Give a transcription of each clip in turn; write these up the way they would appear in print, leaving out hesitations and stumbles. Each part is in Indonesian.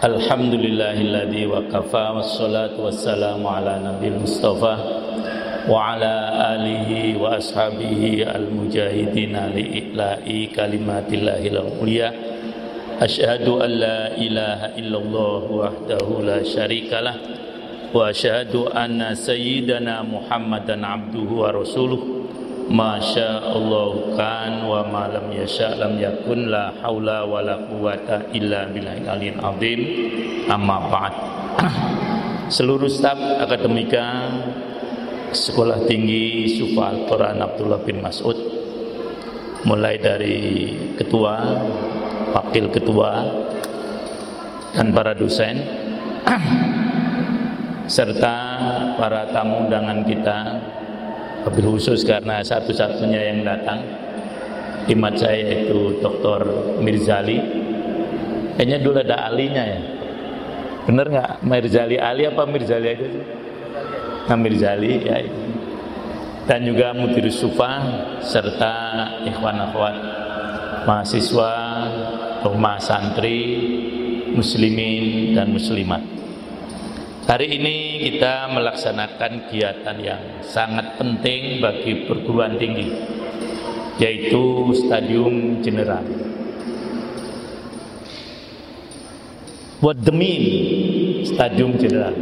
Alhamdulillahilladzi wa kafa wassalatu wassalamu ala nabiyil mustafa wa ala alihi wa ashabihi al-mujahidina li'ila'i kalimatillahil ulya. Asyhadu an la ilaha illallah wahdahu la syarikalah wa asyhadu anna sayyidana Muhammadan abduhu wa rasuluh. Masya Allah kan wa ma lam yasha lam yakun, la haula wa la quwata illa billahil aliyyil azim. Amma ba'd. Seluruh staf akademika Sekolah Tinggi Sufa Al-Quran Abdullah bin Mas'ud, mulai dari ketua, wakil ketua, dan para dosen serta para tamu undangan kita, wabil khusus karena satu-satunya yang datang khidmat saya yaitu Dr. Mirzali. Kayaknya dulu ada alinya ya, bener nggak? Mirzali Ali apa Mirzali aja sih? Nah, Mirzali ya itu. Dan juga Mudirus Sufa serta ikhwan akhwat mahasiswa, rumah santri, muslimin dan muslimat. Hari ini kita melaksanakan kegiatan yang sangat penting bagi perguruan tinggi, yaitu Stadium Jeneral. What the mean Stadium Jeneral?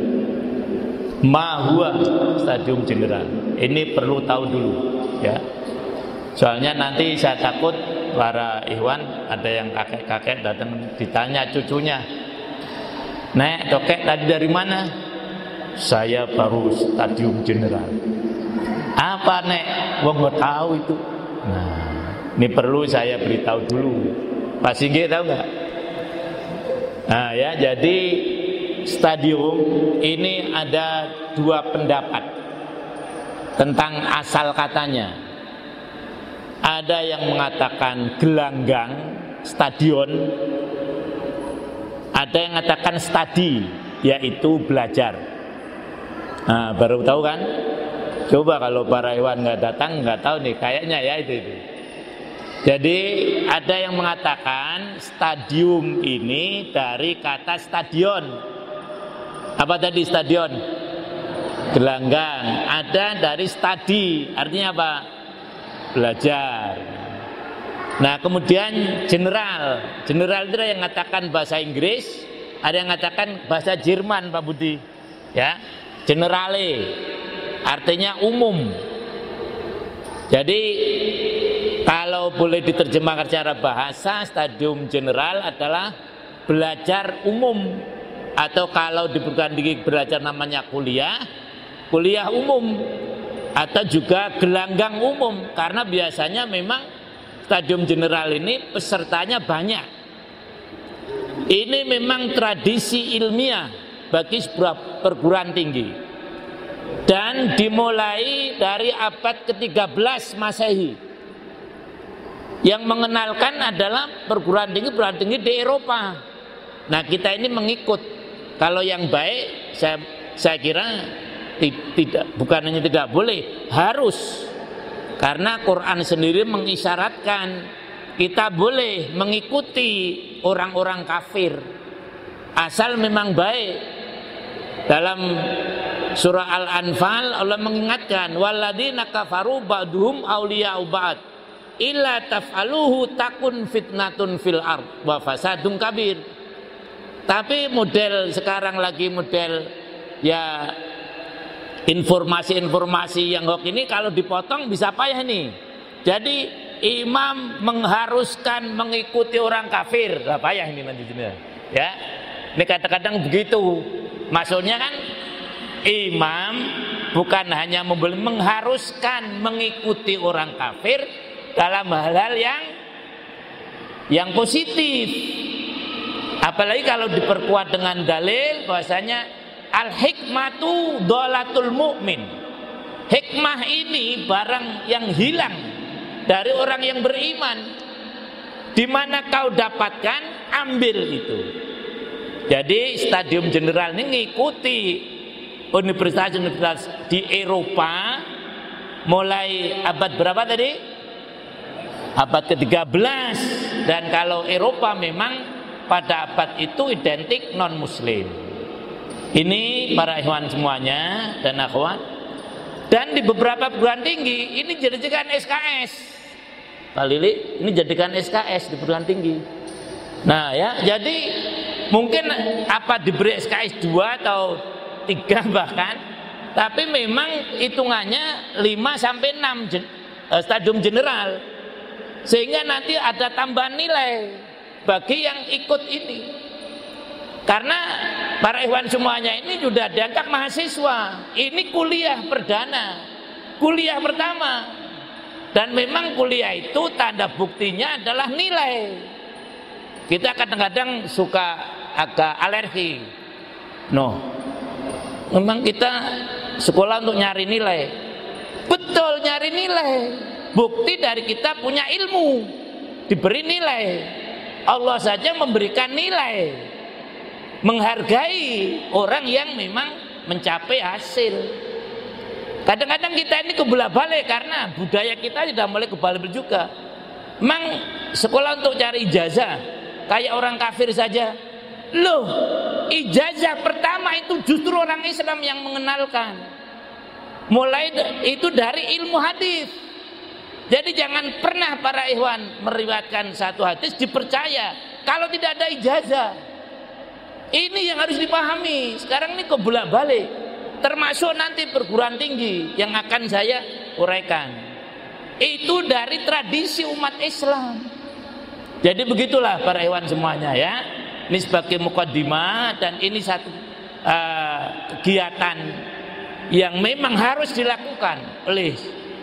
Mahua Stadium Jeneral. Ini perlu tahu dulu ya. Soalnya nanti saya takut para ikhwan ada yang kakek-kakek datang ditanya cucunya, "Nek, dokek tadi dari mana?" "Saya baru Stadium Jeneral." "Apa, Nek?" "Wong nggak tahu itu." Nah, ini perlu saya beritahu dulu. Pak Singgih tahu nggak? Nah ya, jadi stadium ini ada dua pendapat tentang asal katanya. Ada yang mengatakan gelanggang, stadion. Ada yang mengatakan stadi, yaitu belajar. Nah, baru tahu kan? Coba kalau para hewan nggak datang, nggak tahu nih, kayaknya ya itu. Jadi ada yang mengatakan stadium ini dari kata stadion. Apa tadi stadion? Gelanggang. Ada dari studi, artinya apa? Belajar. Nah, kemudian general. General itu yang mengatakan bahasa Inggris, ada yang mengatakan bahasa Jerman, Pak Budi. Ya, generale artinya umum. Jadi kalau boleh diterjemahkan secara bahasa, stadium general adalah belajar umum, atau kalau di perguruan tinggi belajar namanya kuliah, kuliah umum, atau juga gelanggang umum, karena biasanya memang stadium general ini pesertanya banyak. Ini memang tradisi ilmiah bagi sebuah perguruan tinggi dan dimulai dari abad ke-13 Masehi. Yang mengenalkan adalah perguruan tinggi di Eropa. Nah, kita ini mengikut. Kalau yang baik, saya kira tidak, bukan hanya tidak boleh, harus. Karena Quran sendiri mengisyaratkan kita boleh mengikuti orang-orang kafir asal memang baik. Dalam surah Al-Anfal Allah mengingatkan, walladzina kafaru ba'duhum awliya'u ba'd illa taf'aluhu takun fitnatun fil ard wa fasadun kabir. Tapi model sekarang lagi model ya informasi-informasi yang hoax ini kalau dipotong bisa payah nih. Jadi imam mengharuskan mengikuti orang kafir, lah payah ini nanti ya. Ini kadang-kadang begitu. Maksudnya kan imam bukan hanya mengharuskan mengikuti orang kafir dalam hal-hal yang positif, apalagi kalau diperkuat dengan dalil bahwasanya al-hikmatu dhalatul mu'min. Hikmah ini barang yang hilang dari orang yang beriman. Di mana kau dapatkan, ambil itu. Jadi stadium general ini mengikuti universitas-universitas di Eropa mulai abad berapa tadi? Abad ke-13. Dan kalau Eropa memang pada abad itu identik non muslim. Ini para ikhwan semuanya dan akhwat. Dan di beberapa perguruan tinggi ini dijadikan SKS. Pak Lili, ini jadikan SKS di perguruan tinggi. Nah ya, jadi mungkin apa diberi SKS 2 atau 3 bahkan, tapi memang hitungannya 5 sampai 6 stadium general. Sehingga nanti ada tambahan nilai bagi yang ikut ini. Karena para ikhwan semuanya ini sudah dianggap mahasiswa. Ini kuliah perdana, kuliah pertama. Dan memang kuliah itu tanda buktinya adalah nilai. Kita kadang-kadang suka agak alergi. Memang kita sekolah untuk nyari nilai. Betul, nyari nilai. Bukti dari kita punya ilmu, diberi nilai. Allah saja memberikan nilai, menghargai orang yang memang mencapai hasil. Kadang-kadang kita ini kebolak-balik karena budaya kita sudah mulai kebalik juga. Memang sekolah untuk cari ijazah kayak orang kafir saja. Loh, ijazah pertama itu justru orang Islam yang mengenalkan. Mulai itu dari ilmu hadis. Jadi jangan pernah para ikhwan meriwayatkan satu hadis dipercaya kalau tidak ada ijazah. Ini yang harus dipahami. Sekarang ini kebolak-balik. Termasuk nanti perguruan tinggi yang akan saya uraikan. Itu dari tradisi umat Islam. Jadi begitulah para ikhwan semuanya ya. Ini sebagai mukaddimah dan ini satu kegiatan yang memang harus dilakukan oleh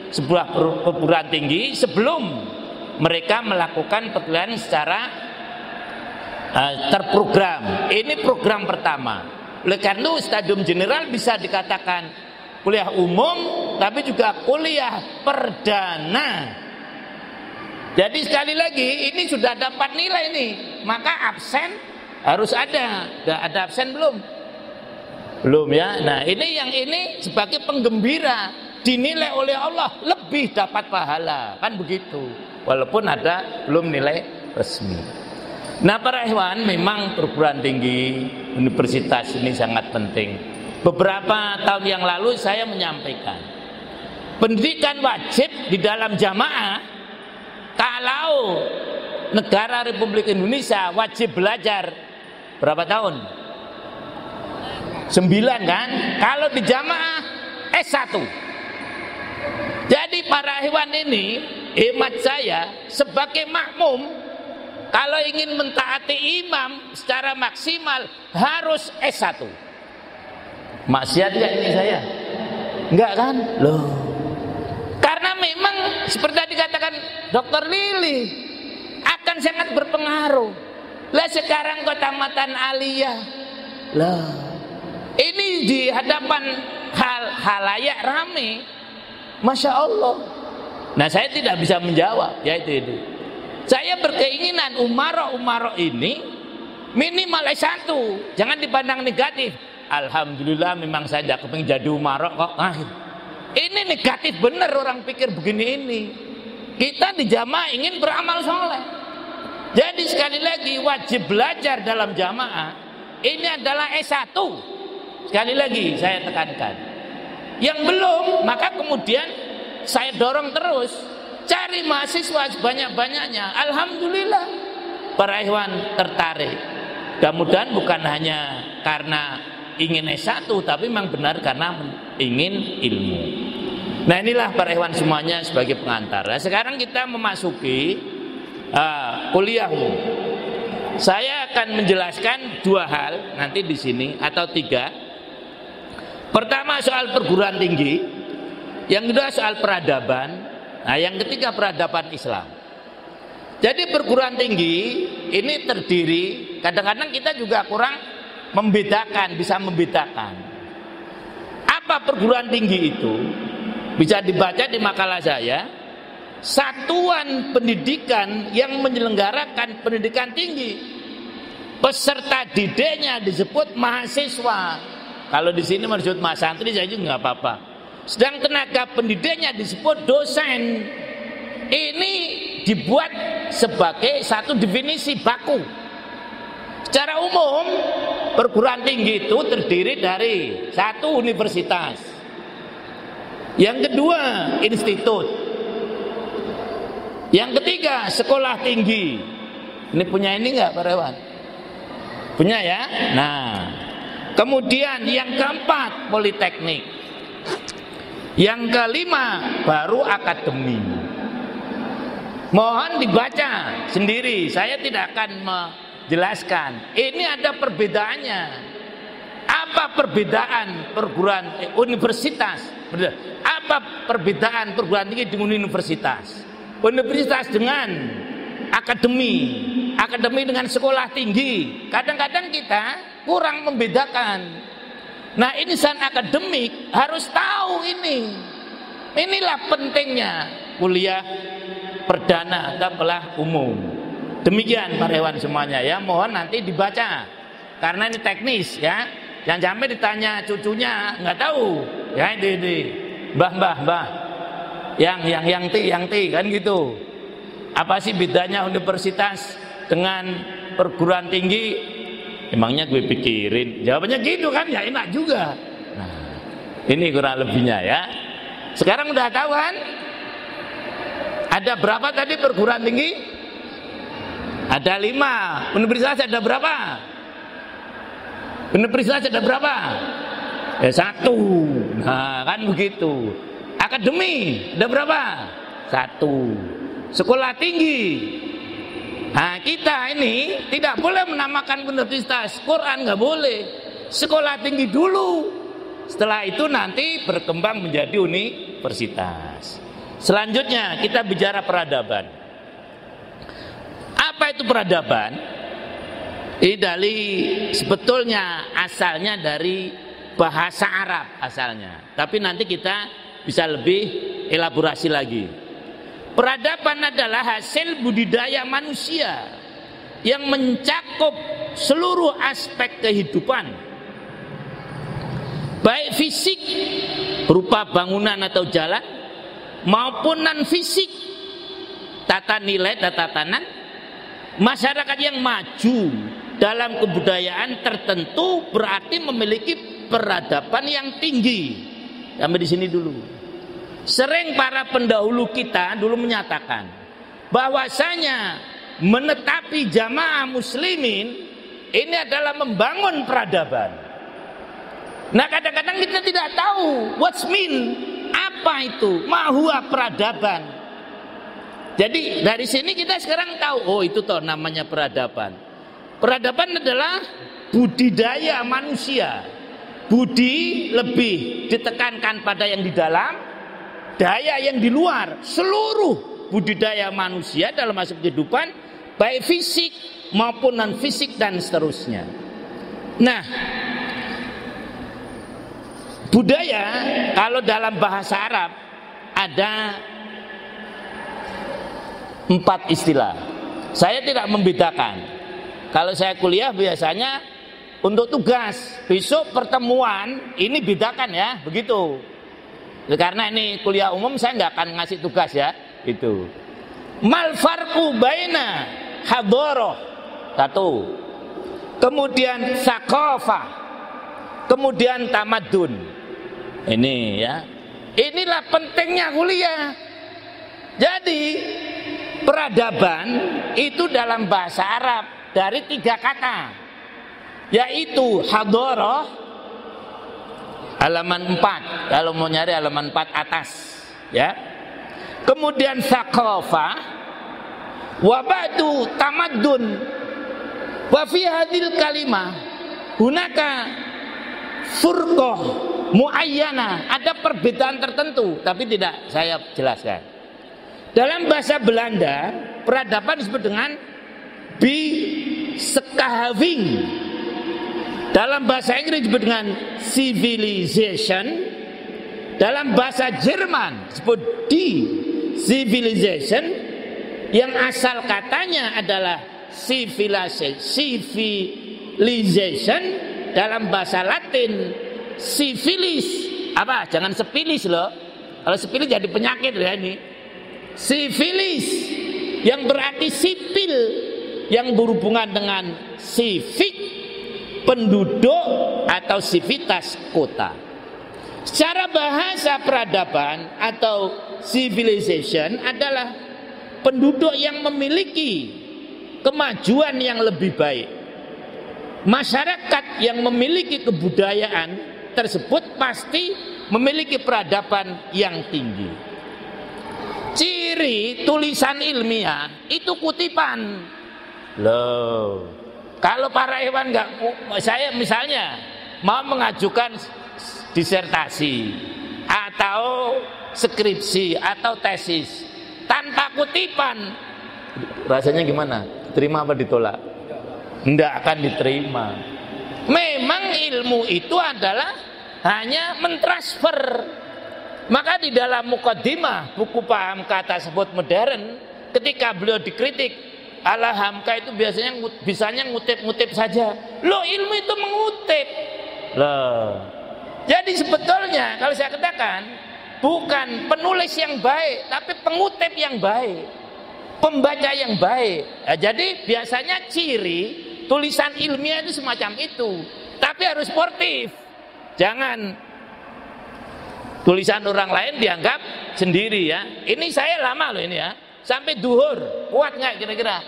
sebuah perguruan tinggi sebelum mereka melakukan perkuliahan secara terprogram. Ini program pertama. Oleh karena itu stadium general bisa dikatakan kuliah umum tapi juga kuliah perdana. Jadi sekali lagi ini sudah dapat nilai nih, maka absen harus ada. Ada absen belum? Belum ya. Nah ini yang ini sebagai penggembira, dinilai oleh Allah lebih dapat pahala, kan begitu. Walaupun ada belum nilai resmi. Nah para ikhwan, memang perguruan tinggi, universitas ini sangat penting. Beberapa tahun yang lalu saya menyampaikan pendidikan wajib di dalam jamaah. Kalau negara Republik Indonesia wajib belajar berapa tahun? 9 kan? Kalau di jamaah S1. Jadi para ikhwan ini, hemat saya sebagai makmum, kalau ingin mentaati imam secara maksimal harus S1. Maksiat gak ini saya? Enggak kan? Loh. Karena memang seperti tadi katakan Dr. Lili akan sangat berpengaruh. Lah sekarang kota Matan Aliyah. Lah. Ini di hadapan halayak rame. Masya Allah. Nah saya tidak bisa menjawab. Ya itu. Saya berkeinginan umaro ini minimal S1, jangan dipandang negatif. Alhamdulillah memang saya tidak kepingin jadi umaro kok. Ini negatif bener orang pikir begini ini. Kita di jamaah ingin beramal soleh. Jadi sekali lagi wajib belajar dalam jamaah ini adalah S1. Sekali lagi saya tekankan. Yang belum maka kemudian saya dorong terus. Cari mahasiswa sebanyak-banyaknya. Alhamdulillah para ikhwan tertarik. Mudah-mudahan bukan hanya karena ingin S1, tapi memang benar karena ingin ilmu. Nah inilah para ikhwan semuanya sebagai pengantar. Nah, sekarang kita memasuki kuliah umum. Saya akan menjelaskan 2 hal nanti di sini atau 3. Pertama soal perguruan tinggi, yang kedua soal peradaban. Nah yang ketiga peradaban Islam. Jadi perguruan tinggi ini terdiri, kadang-kadang kita juga kurang bisa membedakan. Apa perguruan tinggi itu? Bisa dibaca di makalah saya. Satuan pendidikan yang menyelenggarakan pendidikan tinggi. Peserta didiknya disebut mahasiswa. Kalau di sini disebut mahasantri saya juga nggak apa-apa. Sedang tenaga pendidiknya disebut dosen. Ini dibuat sebagai satu definisi baku. Secara umum perguruan tinggi itu terdiri dari satu universitas, yang kedua institut, yang ketiga sekolah tinggi. Ini punya ini enggak Pak Rewan? Punya ya? Nah, kemudian yang keempat politeknik, yang kelima baru akademi. Mohon dibaca sendiri, saya tidak akan menjelaskan. Ini ada perbedaannya. Apa perbedaan universitas? Apa perbedaan perguruan tinggi dengan universitas? Universitas dengan akademi, akademi dengan sekolah tinggi. Kadang-kadang kita kurang membedakan. Nah, insan akademik harus tahu ini. Inilah pentingnya kuliah perdana atau kuliah umum. Demikian Pak Rewan semuanya ya. Mohon nanti dibaca. Karena ini teknis ya. Jangan sampai ditanya cucunya nggak tahu. Ya ini. Mbah. Yang ti kan gitu. Apa sih bedanya universitas dengan perguruan tinggi? Emangnya gue pikirin. Jawabannya gitu kan, ya enak juga. Nah, ini kurang lebihnya ya. Sekarang udah tahu kan? Ada berapa tadi perguruan tinggi? Ada 5. Universitas ada berapa? Universitas ada berapa? Ya 1. Nah kan begitu. Akademi ada berapa? 1. Sekolah tinggi. Nah kita ini tidak boleh menamakan universitas. Quran nggak boleh. Sekolah tinggi dulu. Setelah itu nanti berkembang menjadi universitas. Selanjutnya kita bicara peradaban. Apa itu peradaban? Ini sebetulnya asalnya dari bahasa Arab asalnya. Tapi nanti kita bisa lebih elaborasi lagi. Peradaban adalah hasil budidaya manusia yang mencakup seluruh aspek kehidupan, baik fisik berupa bangunan atau jalan maupun non fisik, tata nilai, tata tanah. Masyarakat yang maju dalam kebudayaan tertentu berarti memiliki peradaban yang tinggi. Sampai di sini dulu. Sering para pendahulu kita dulu menyatakan bahwasanya menetapi jamaah muslimin ini adalah membangun peradaban. Nah kadang-kadang kita tidak tahu what's mean, apa itu mahua peradaban. Jadi dari sini kita sekarang tahu, oh itu toh namanya peradaban. Peradaban adalah budidaya manusia. Budi lebih ditekankan pada yang di dalam, daya yang di luar. Seluruh budidaya manusia dalam masuk kehidupan, baik fisik maupun non fisik dan seterusnya. Nah, budaya kalau dalam bahasa Arab ada 4 istilah. Saya tidak membedakan. Kalau saya kuliah biasanya untuk tugas, besok pertemuan ini bedakan ya, begitu. Karena ini kuliah umum saya nggak akan ngasih tugas ya, itu. Mal farqu baina hadoroh, 1. Kemudian sakofah, kemudian tamadun. Ini ya. Inilah pentingnya kuliah. Jadi peradaban itu dalam bahasa Arab dari 3 kata, yaitu hadoroh, halaman 4 kalau mau nyari halaman 4 atas ya. Kemudian sakofah, wabadu tamadun, wa fi hadil kalimah hunaka furqah muayyana, ada perbedaan tertentu tapi tidak saya jelaskan. Dalam bahasa Belanda peradaban disebut dengan beschaving. Dalam bahasa Inggris disebut dengan civilization. Dalam bahasa Jerman disebut civilization, yang asal katanya adalah civilization. Dalam bahasa Latin civilis, apa? Jangan sepilis loh. Kalau sepilis jadi penyakit ya ini. Civilis yang berarti sipil, yang berhubungan dengan sivik penduduk atau sivitas kota. Secara bahasa peradaban atau civilization adalah penduduk yang memiliki kemajuan yang lebih baik. Masyarakat yang memiliki kebudayaan tersebut pasti memiliki peradaban yang tinggi. Ciri tulisan ilmiah itu kutipan. Loh, kalau para hewan nggak, saya misalnya mau mengajukan disertasi atau skripsi atau tesis tanpa kutipan, rasanya gimana? Terima apa ditolak? Tidak akan diterima. Memang ilmu itu adalah hanya mentransfer. Maka di dalam Muqaddimah buku Paham Kata Sebut Modern, ketika beliau dikritik, ala Hamka itu bisanya ngutip-ngutip saja. Loh, ilmu itu mengutip. Loh. Jadi sebetulnya kalau saya katakan bukan penulis yang baik, tapi pengutip yang baik, pembaca yang baik. Nah, jadi biasanya ciri tulisan ilmiah itu semacam itu, tapi harus sportif. Jangan tulisan orang lain dianggap sendiri ya. Ini saya lama loh ini ya, sampai duhur. Kuat nggak kira-kira?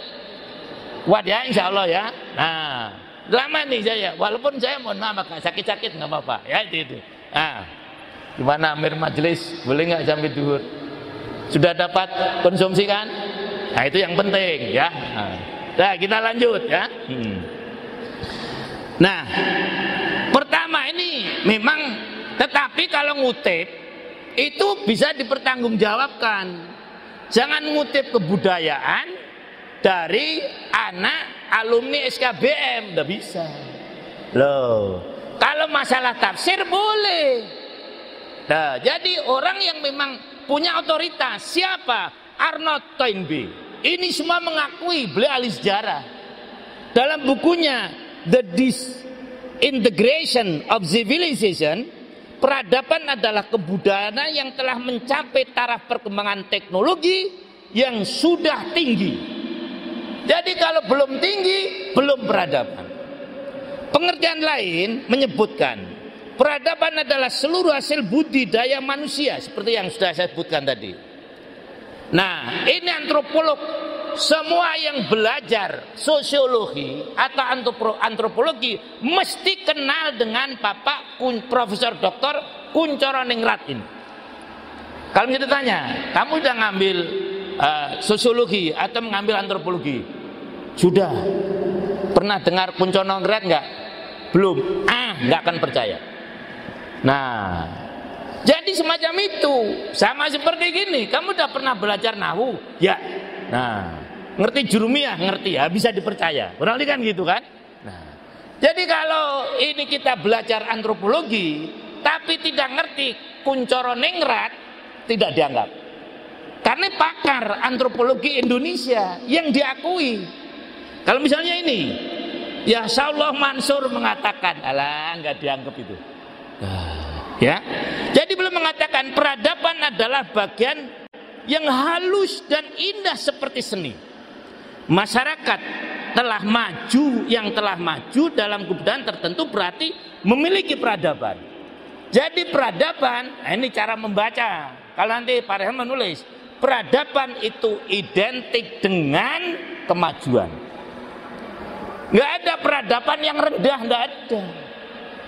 Kuat ya, insya Allah ya. Nah, lama nih saya, walaupun saya mohon maaf sakit-sakit nggak apa-apa ya itu. Nah, gimana Amir Majelis, boleh nggak sampai duhur? Sudah dapat konsumsi kan? Nah itu yang penting ya. Nah kita lanjut ya. Nah pertama ini memang, tetapi kalau ngutip itu bisa dipertanggungjawabkan. Jangan ngutip kebudayaan dari anak alumni SKBM, nggak bisa. Loh, kalau masalah tafsir boleh. Nah, jadi orang yang memang punya otoritas, siapa? Arnold Toynbee. Ini semua mengakui beliau ahli sejarah. Dalam bukunya The Disintegration of Civilization, peradaban adalah kebudayaan yang telah mencapai taraf perkembangan teknologi yang sudah tinggi. Jadi kalau belum tinggi, belum peradaban. Pengertian lain menyebutkan peradaban adalah seluruh hasil budidaya manusia, seperti yang sudah saya sebutkan tadi. Nah, ini antropolog, semua yang belajar sosiologi atau antropologi mesti kenal dengan Bapak Profesor Dr. Kuncoro Ningrat ini. Kalau misalnya ditanya, kamu udah ngambil sosiologi atau mengambil antropologi? Sudah. Pernah dengar Kuncoro Ningrat nggak? Belum. Nggak akan percaya. Nah, jadi semacam itu, sama seperti gini. Kamu udah pernah belajar nahwu? Ya. Nah, ngerti jurumiyah? Ngerti ya, bisa dipercaya. Kurang lebih kan gitu kan? Nah, jadi kalau ini kita belajar antropologi, tapi tidak ngerti Kuncoro Ningrat, tidak dianggap. Karena pakar antropologi Indonesia yang diakui. Kalau misalnya ini, ya Saullah Mansur mengatakan, alah nggak dianggap itu. Ya, jadi belum mengatakan peradaban adalah bagian yang halus dan indah seperti seni. Masyarakat telah maju, yang telah maju dalam kebudayaan tertentu berarti memiliki peradaban. Jadi peradaban, ini cara membaca. Kalau nanti Pak Rehan menulis, peradaban itu identik dengan kemajuan. Nggak ada peradaban yang rendah, nggak ada.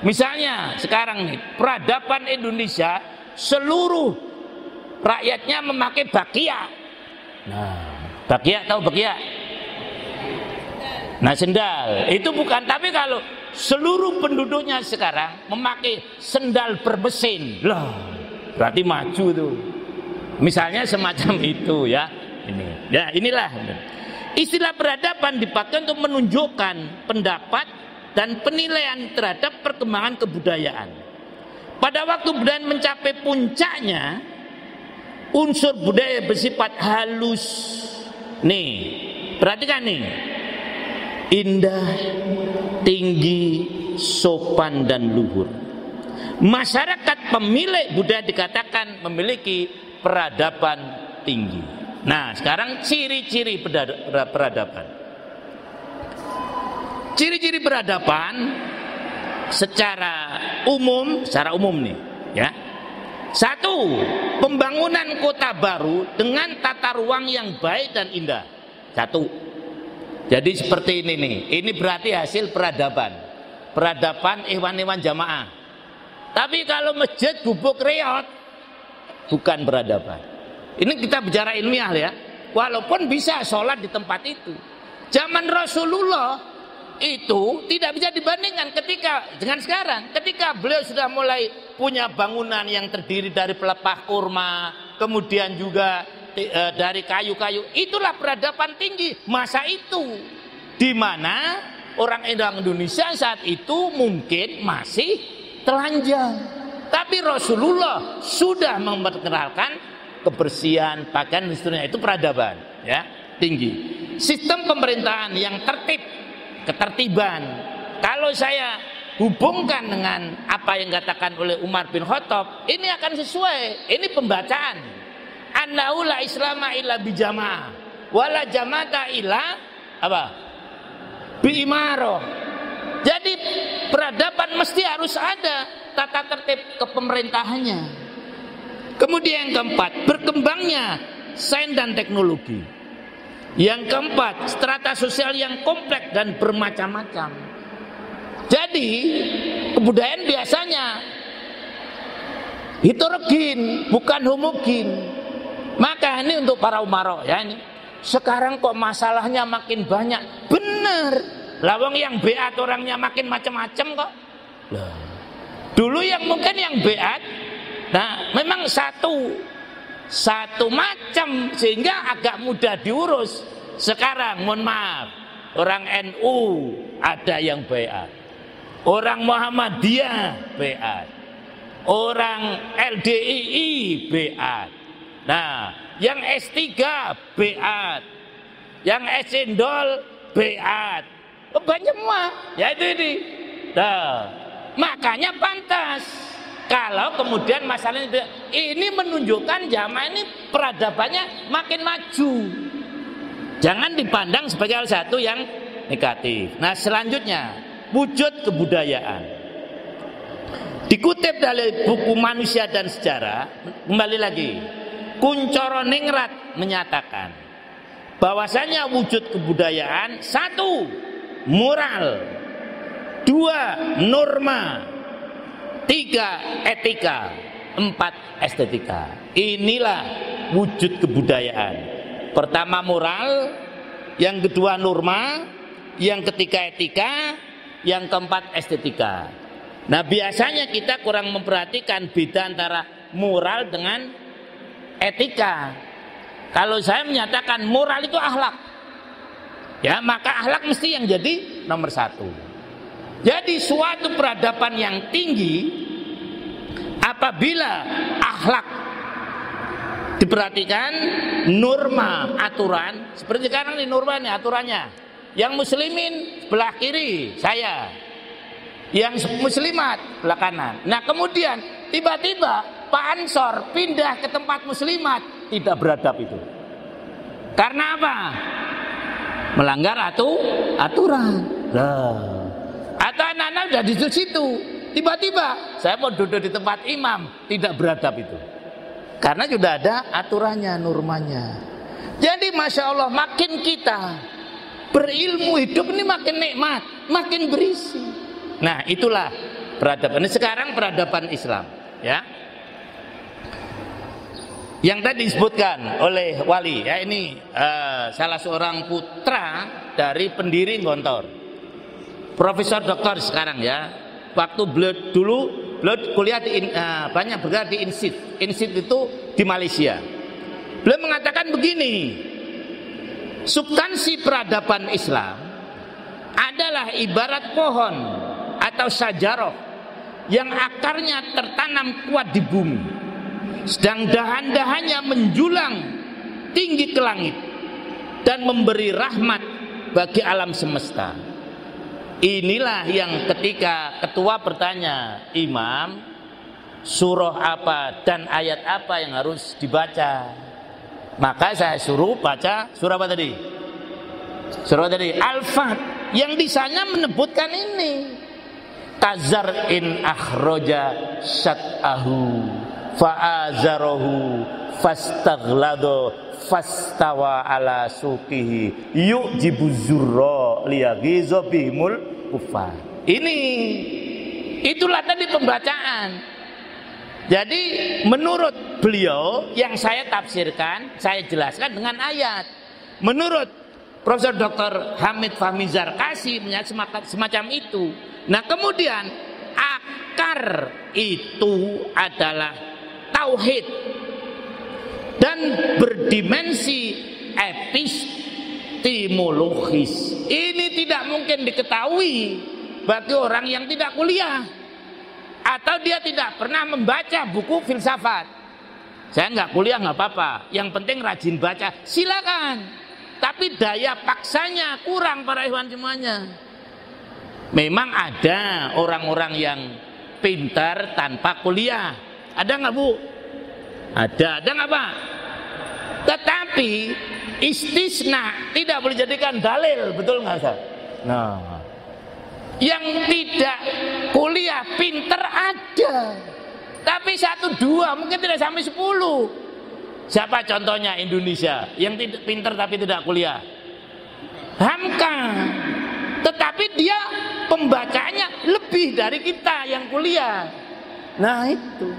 Misalnya sekarang nih, peradaban Indonesia seluruh rakyatnya memakai bakia. Nah, bakia tahu bakia? Nah, sendal itu bukan, tapi kalau seluruh penduduknya sekarang memakai sendal bermesin, lah berarti maju tuh. Misalnya semacam itu ya. Ini, ya inilah istilah peradaban dipakai untuk menunjukkan pendapat dan penilaian terhadap perkembangan kebudayaan. Pada waktu budaya mencapai puncaknya, unsur budaya bersifat halus. Nih, perhatikan nih. Indah, tinggi, sopan dan luhur. Masyarakat pemilik budaya dikatakan memiliki peradaban tinggi. Nah, sekarang ciri-ciri peradaban. Ciri-ciri peradaban secara umum nih, ya. Satu, pembangunan kota baru dengan tata ruang yang baik dan indah. Satu. Jadi seperti ini nih. Ini berarti hasil peradaban. Peradaban ikhwan-ikhwan jamaah. Tapi kalau masjid gubuk reot, bukan peradaban. Ini kita bicara ilmiah ya. Walaupun bisa sholat di tempat itu. Zaman Rasulullah itu tidak bisa dibandingkan dengan sekarang. Ketika beliau sudah mulai punya bangunan yang terdiri dari pelepah kurma, kemudian juga dari kayu-kayu, itulah peradaban tinggi masa itu, di mana orang Indonesia saat itu mungkin masih telanjang. Tapi Rasulullah sudah memperkenalkan kebersihan, pakaian dan seterusnya. Itu peradaban, ya, tinggi. Sistem pemerintahan yang tertib, ketertiban. Kalau saya hubungkan dengan apa yang dikatakan oleh Umar bin Khattab, ini akan sesuai. Ini pembacaan. Annahu la islama illa bijamaah, wala jamata illa apa? Biimaroh. Jadi peradaban mesti harus ada tata tertib kepemerintahannya. Kemudian yang keempat, berkembangnya sains dan teknologi. Yang keempat, strata sosial yang kompleks dan bermacam-macam. Jadi kebudayaan biasanya heterogen, bukan homogen. Maka ini untuk para umaro ya ini. Sekarang kok masalahnya makin banyak. Bener. Lawang yang beat orangnya makin macam-macam kok. Loh. Dulu yang mungkin yang beat, nah memang satu macam sehingga agak mudah diurus. Sekarang mohon maaf, orang NU ada yang beat, orang Muhammadiyah beat, orang LDII beat. Nah, yang S3 beat, yang S-Cendol beat, banyak semua. Ya itu ini. Nah, makanya pantas kalau kemudian masalahnya ini menunjukkan jamaah ini peradabannya makin maju. Jangan dipandang sebagai salah satu yang negatif. Nah, selanjutnya wujud kebudayaan. Dikutip dari buku Manusia dan Sejarah, kembali lagi, Kuncoro Ningrat menyatakan bahwasanya wujud kebudayaan, satu, moral, dua, norma, tiga, etika, empat, estetika. Inilah wujud kebudayaan. Pertama moral, yang kedua norma, yang ketiga etika, yang keempat estetika. Nah, biasanya kita kurang memperhatikan beda antara moral dengan etika. Kalau saya menyatakan moral itu akhlak, ya maka akhlak mesti yang jadi nomor satu. Jadi suatu peradaban yang tinggi apabila akhlak diperhatikan, norma, aturan, seperti sekarang ini norma nih aturannya. Yang muslimin sebelah kiri saya, yang muslimat sebelah kanan. Nah kemudian tiba-tiba Pak Ansor pindah ke tempat muslimat, tidak beradab itu. Karena apa? Melanggar aturan. Lah. Atau anak-anak udah di situ, tiba-tiba saya mau duduk di tempat imam, tidak beradab itu. Karena sudah ada aturannya, normanya. Jadi Masya Allah, makin kita berilmu, hidup ini makin nikmat, makin berisi. Nah itulah peradaban. Ini sekarang peradaban Islam, ya. Yang tadi disebutkan oleh Wali, ya ini salah seorang putra dari pendiri Gontor, Profesor Doktor sekarang ya. Waktu beliau kuliah banyak bergerak di INSIT itu di Malaysia. Beliau mengatakan begini, substansi peradaban Islam adalah ibarat pohon atau sajarah yang akarnya tertanam kuat di bumi, sedang dahan-dahannya menjulang tinggi ke langit dan memberi rahmat bagi alam semesta. Inilah yang ketika ketua bertanya, Imam, surah apa dan ayat apa yang harus dibaca? Maka saya suruh baca surah apa tadi? Surah tadi Al-Fat. yang di sana menyebutkan ini. Kazar'in akhroja syat'ahu fa'azarahu fastaghlado fastawa ala suqihi yu'jibu zurra liyaghiza bihimul kufar. Itulah tadi pembacaan. Jadi menurut beliau yang saya tafsirkan, saya jelaskan dengan ayat. Menurut Profesor Dr. Hamid Fahmi Zarkasi semacam itu. Nah kemudian akar itu adalah tauhid dan berdimensi epistemologis. Ini tidak mungkin diketahui bagi orang yang tidak kuliah atau dia tidak pernah membaca buku filsafat. Saya nggak kuliah nggak apa-apa, yang penting rajin baca, silakan. Tapi daya paksanya kurang para ikhwan semuanya. Memang ada orang-orang yang pintar tanpa kuliah. Ada nggak Bu? Ada nggak Pak? Tetapi istisna tidak boleh jadikan dalil, betul nggak Ustaz? Nah, yang tidak kuliah pintar ada, tapi 1, 2 mungkin tidak sampai 10. Siapa contohnya Indonesia yang tidak pintar tapi tidak kuliah? Hamka. Tetapi dia pembacanya lebih dari kita yang kuliah. Nah itu,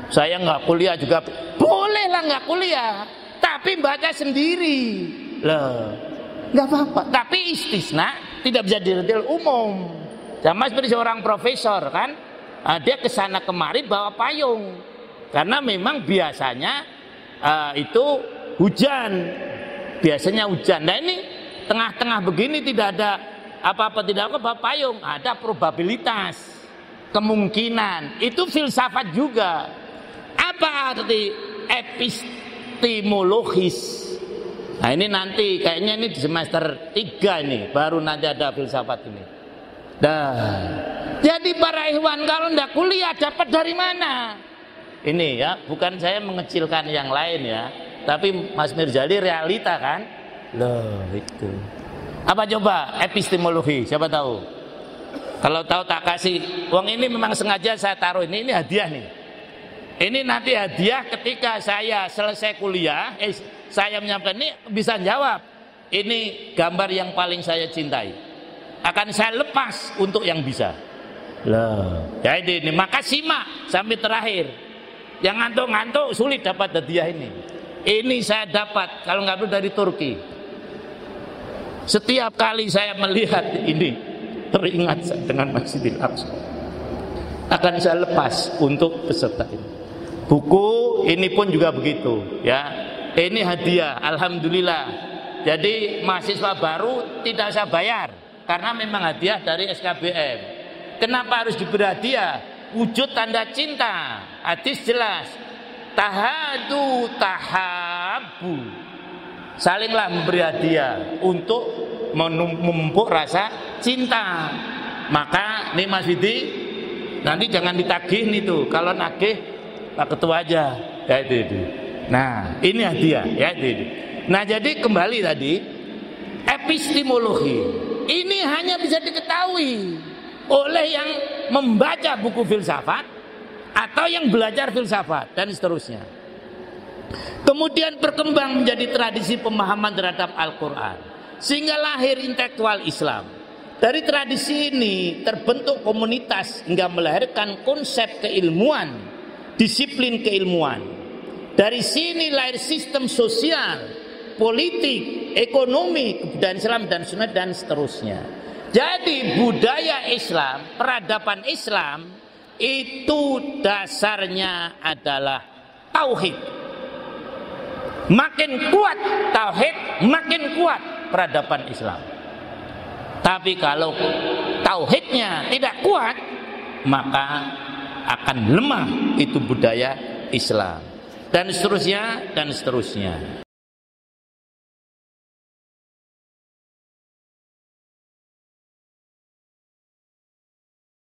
saya nggak kuliah juga bolehlah nggak kuliah, tapi baca sendiri lah, nggak apa-apa. Tapi istisna tidak bisa didalil umum. Sama seperti seorang profesor kan, dia kesana kemari bawa payung karena memang biasanya itu hujan, biasanya hujan. Nah ini tengah-tengah begini tidak ada apa-apa, tidak apa payung, ada probabilitas, kemungkinan. Itu filsafat juga. Apa arti epistemologis? Nah ini nanti kayaknya ini di semester 3 ini baru nanti ada filsafat ini. Jadi para ikhwan kalau ndak kuliah dapat dari mana? Ini ya, bukan saya mengecilkan yang lain ya, tapi Mas Mirzali realita kan? Loh itu. Apa coba epistemologi? Siapa tahu? Kalau tahu tak kasih. Uang ini memang sengaja saya taruh ini hadiah nih. Ini nanti hadiah ketika saya selesai kuliah. Saya menyampaikan ini bisa jawab. Ini gambar yang paling saya cintai. Akan saya lepas untuk yang bisa. Loh, ya ini maka simak sampai terakhir. Yang ngantuk-ngantuk sulit dapat hadiah ini. Ini saya dapat kalau nggak dari Turki. Setiap kali saya melihat ini teringat dengan Masjidil Aqsa. Akan saya lepas untuk peserta ini. Buku ini pun juga begitu ya. Ini hadiah, alhamdulillah. Jadi mahasiswa baru tidak usah bayar karena memang hadiah dari SKBM. Kenapa harus diberi hadiah? Wujud tanda cinta. Hadis jelas. Tahadu tahabu. Salinglah memberi hadiah untuk memupuk rasa cinta. Maka nih Mas Widi, nanti jangan ditagih nih tuh. Kalau nagih Pak Ketua aja. Ya itu. Nah ini hadiah ya itu. Nah jadi kembali tadi, epistemologi ini hanya bisa diketahui oleh yang membaca buku filsafat atau yang belajar filsafat dan seterusnya. Kemudian berkembang menjadi tradisi pemahaman terhadap Al-Quran sehingga lahir intelektual Islam. Dari tradisi ini terbentuk komunitas hingga melahirkan konsep keilmuan, disiplin keilmuan. Dari sini lahir sistem sosial, politik, ekonomi, kebudayaan Islam dan Sunnah dan seterusnya. Jadi budaya Islam, peradaban Islam itu dasarnya adalah tauhid. Makin kuat tauhid, makin kuat peradaban Islam. Tapi kalau tauhidnya tidak kuat, maka akan lemah itu budaya Islam. Dan seterusnya, dan seterusnya.